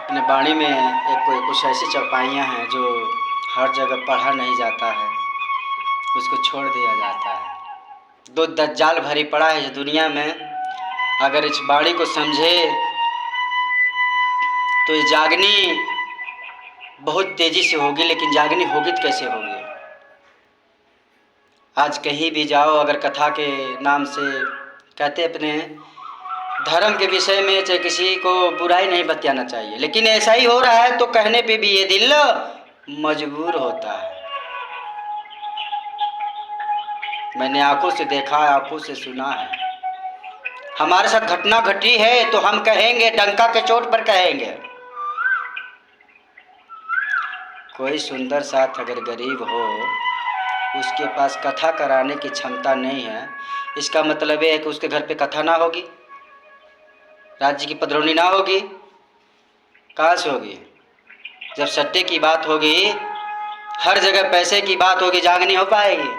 अपने बाणी में कुछ ऐसी चौपाइयाँ हैं जो हर जगह पढ़ा नहीं जाता है, उसको छोड़ दिया जाता है। दो दज्जाल भरी पड़ा है इस दुनिया में, अगर इस बाणी को समझे तो ये जागनी बहुत तेज़ी से होगी, लेकिन जागनी होगी तो कैसे होगी। आज कहीं भी जाओ, अगर कथा के नाम से कहते अपने धर्म के विषय में चाहे किसी को बुराई नहीं बतियाना चाहिए, लेकिन ऐसा ही हो रहा है तो कहने पे भी ये दिल मजबूर होता है। मैंने आंखों से देखा, आंखों से सुना है, हमारे साथ घटना घटी है तो हम कहेंगे, डंका के चोट पर कहेंगे। कोई सुंदर साथ अगर गरीब हो, उसके पास कथा कराने की क्षमता नहीं है, इसका मतलब ये है कि उसके घर पे कथा ना होगी, राज्य की पधरौनी ना होगी। कहाँ से होगी? जब सट्टे की बात होगी, हर जगह पैसे की बात होगी, जाग नहीं हो पाएगी।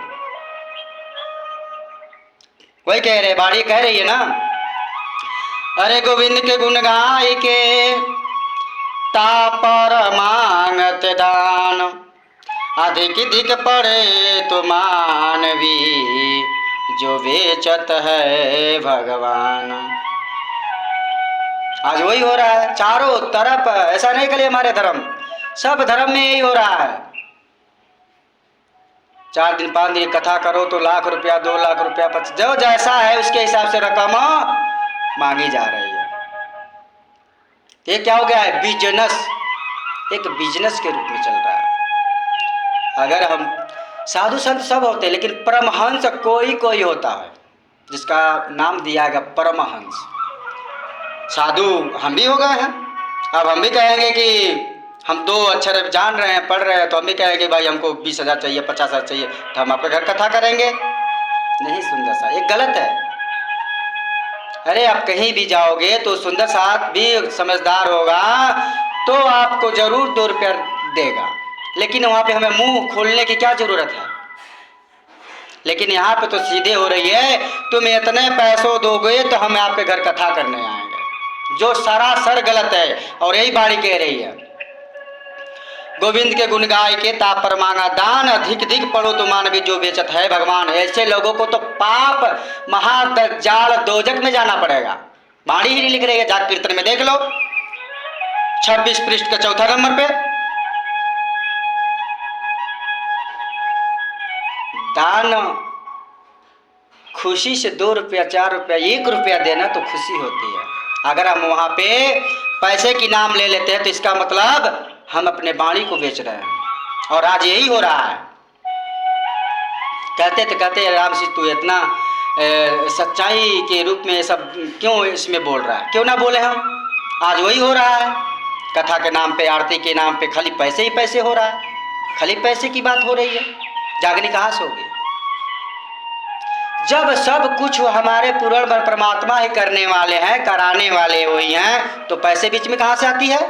वही कह रहे, बाड़ी कह रही है ना, अरे गोविंद के गुण गाय के तापर मांगत दान, अधिक अधिक पड़े तो मानवी, जो बेचत है भगवान। आज वही हो रहा है चारों तरफ। ऐसा नहीं करिए, हमारे धर्म, सब धर्म में यही हो रहा है। 4 दिन 5 दिन कथा करो तो लाख रुपया, 2 लाख रुपया, जो जैसा है उसके हिसाब से रकम मांगी जा रही है। ये क्या हो गया है? बिजनेस, एक बिजनेस के रूप में चल रहा है। अगर हम साधु संत सब होते हैं, लेकिन परमहंस कोई कोई होता है जिसका नाम दिया गया परमहंस। साधु हम भी हो गए हैं। अब हम भी कहेंगे कि हम 2 अक्षर जान रहे हैं, पढ़ रहे हैं, तो हम भी कहेंगे भाई हमको 20,000 चाहिए, 50,000 चाहिए, तो हम आपके घर कथा करेंगे। नहीं सुंदर सा, ये गलत है। अरे आप कहीं भी जाओगे तो सुंदर साथ भी समझदार होगा तो आपको जरूर 2 रुपया देगा, लेकिन वहाँ पे हमें मुंह खोलने की क्या जरूरत है। लेकिन यहाँ पे तो सीधे हो रही है, तुम इतने पैसों दोगे तो हम आपके घर कथा करने आएंगे, जो सरासर गलत है। और यही बाड़ी कह रही है, गोविंद के गुण गाय के ताप पर मांगा दान, अधिक अधिक पढ़ो तो मानवी, जो बेचत है भगवान। ऐसे लोगों को तो पाप महादज्जाल दोजक में जाना पड़ेगा। बाणी ही नहीं लिख रही है, जाग कीर्तन में देख लो 26 पृष्ठ का 4था नंबर पे। दान खुशी से 2 रुपया, 4 रुपया, 1 रुपया देना तो खुशी होती है। अगर हम वहाँ पे पैसे की नाम ले लेते हैं तो इसका मतलब हम अपने बाणी को बेच रहे हैं। और आज यही हो रहा है। कहते राम जी तू इतना सच्चाई के रूप में सब क्यों इसमें बोल रहा है? क्यों ना बोले हम? आज वही हो रहा है। कथा के नाम पे, आरती के नाम पे खाली पैसे ही पैसे हो रहा है, खाली पैसे की बात हो रही है। जागनी कहाँ से होगी? जब सब कुछ हमारे पूर्ण परमात्मा ही करने वाले हैं, कराने वाले वही हैं, तो पैसे बीच में कहाँ से आती है?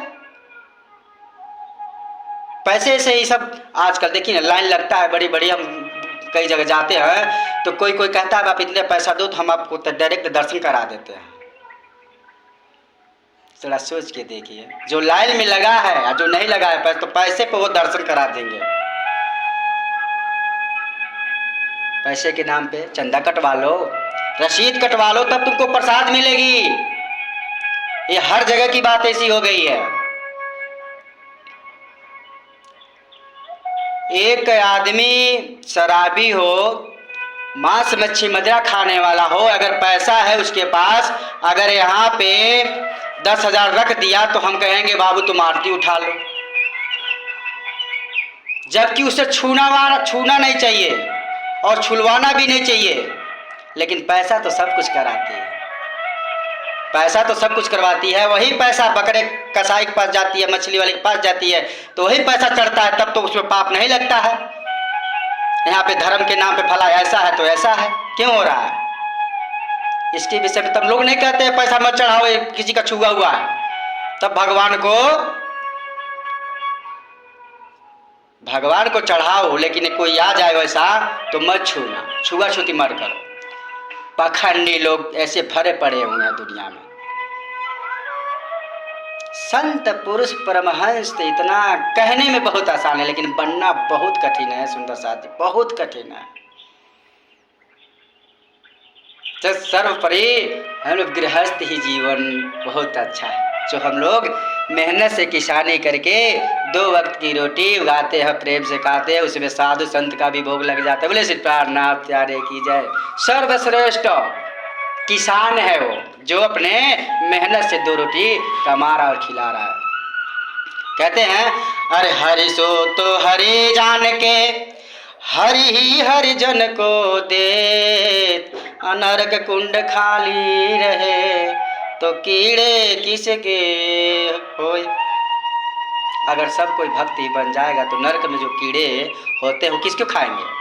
पैसे से ही सब। आजकल देखिए ना, लाइन लगता है बड़ी बड़ी। हम कई जगह जाते हैं तो कोई कहता है आप इतने पैसा दो तो हम आपको डायरेक्ट दर्शन करा देते हैं। थोड़ा सोच के देखिए, जो लाइन में लगा है और जो नहीं लगा है तो पैसे पे वो दर्शन करा देंगे। पैसे के नाम पे चंदा कटवा लो, रसीद कटवा लो, तब तुमको प्रसाद मिलेगी। ये हर जगह की बात ऐसी हो गई है। एक आदमी शराबी हो, मांस मच्छी मदिरा खाने वाला हो, अगर पैसा है उसके पास, अगर यहाँ पे 10,000 रख दिया तो हम कहेंगे बाबू तुम आरती उठा लो, जबकि उसे छूना नहीं चाहिए और छुलवाना भी नहीं चाहिए। लेकिन पैसा तो सब कुछ कराती है, पैसा तो सब कुछ करवाती है। वही पैसा बकरे कसाई के पास जाती है, मछली वाले के पास जाती है, तो वही पैसा चढ़ता है, तब तो उसमें पाप नहीं लगता है। यहाँ पे धर्म के नाम पे फला ऐसा है तो ऐसा है, क्यों हो रहा है? इसके विषय में तब लोग नहीं कहते हैं पैसा मत चढ़ाओ, किसी का छुआ हुआ है। तब भगवान को चढ़ाओ, लेकिन कोई आ जाए वैसा तो मत छूना, छुआ छूती मत करो। पाखंडी लोग ऐसे भरे पड़े हुए हैं दुनिया में। संत पुरुष परमहंस तो इतना कहने में बहुत आसान है, लेकिन बनना बहुत कठिन है सुंदर साथी, बहुत कठिन है। तो सर्वोपरि हम लोग गृहस्थ ही जीवन बहुत अच्छा है, जो हम लोग मेहनत से किसानी करके 2 वक्त की रोटी उगाते हैं, प्रेम से खाते हैं, उसमें साधु संत का भी भोग लग जाता है। बोले श्री प्राणनाथ प्यारे की जय। सर्वश्रेष्ठ किसान है वो, जो अपने मेहनत से 2 रोटी कमा रहा और खिला रहा है। कहते हैं अरे हरि सो तो हरि जान के, हरि ही हरि जन को दे, नरक कुंड खाली रहे तो कीड़े किसके होय। अगर सब कोई भक्ति बन जाएगा तो नरक में जो कीड़े होते हैं वो किसको खाएंगे।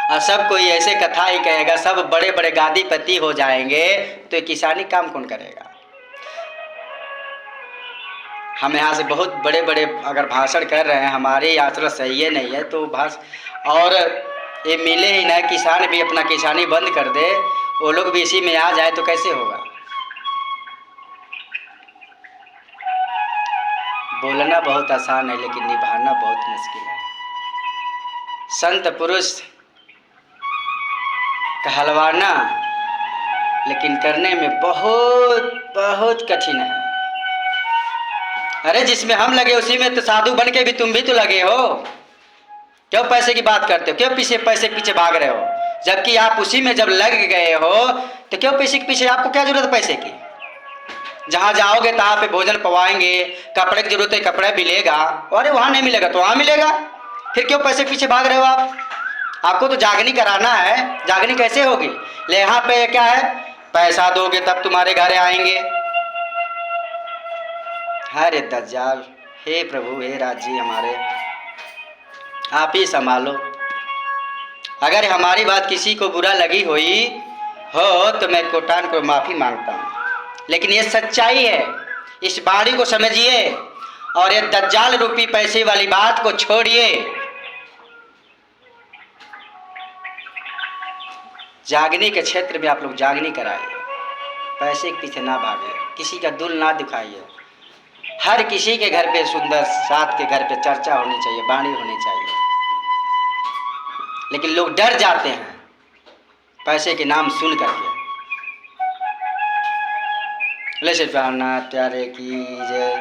और सब कोई ऐसे कथा ही कहेगा, सब बड़े बड़े गादीपति हो जाएंगे, तो किसानी काम कौन करेगा। हम यहाँ से बहुत बड़े बड़े अगर भाषण कर रहे हैं, हमारे आचरण सही है नहीं है तो और ये मिले ही ना, किसान भी अपना किसानी बंद कर दे, वो लोग भी इसी में आ जाए तो कैसे होगा। बोलना बहुत आसान है लेकिन निभाना बहुत मुश्किल है। संत पुरुष कहलवाना लेकिन करने में बहुत बहुत कठिन है। अरे जिसमें हम लगे उसी में तो साधु बन के भी तुम भी तो लगे हो। क्यों पैसे की बात करते हो, क्यों पैसे के पीछे भाग रहे हो, जबकि आप उसी में जब लग गए हो तो क्यों पैसे के पीछे, आपको क्या जरूरत है पैसे की। जहाँ जाओगे तहाँ पे भोजन पवाएंगे, कपड़े की जरूरत है कपड़ा मिलेगा, अरे वहाँ नहीं मिलेगा तो वहाँ मिलेगा, फिर क्यों पैसे के पीछे भाग रहे हो आप। आपको तो जागनी कराना है, जागनी कैसे होगी। ले यहाँ पे क्या है, पैसा दोगे तब तुम्हारे घर आएंगे। अरे दज्जाल, हे प्रभु हे राजी हमारे, आप ही संभालो। अगर हमारी बात किसी को बुरा लगी हुई हो तो मैं कोटान को माफ़ी मांगता हूँ, लेकिन ये सच्चाई है, इस बाणी को समझिए और ये दज्जाल रूपी पैसे वाली बात को छोड़िए। जागने के क्षेत्र में आप लोग जागनी कराइए, पैसे के पीछे ना भागे, किसी का दिल ना दुखाइए। हर किसी के घर पे सुंदर साथ के घर पे चर्चा होनी चाहिए, बाणी होनी चाहिए, लेकिन लोग डर जाते हैं पैसे के नाम सुन करके। ले श्री प्राणनाथ प्यारे की जय।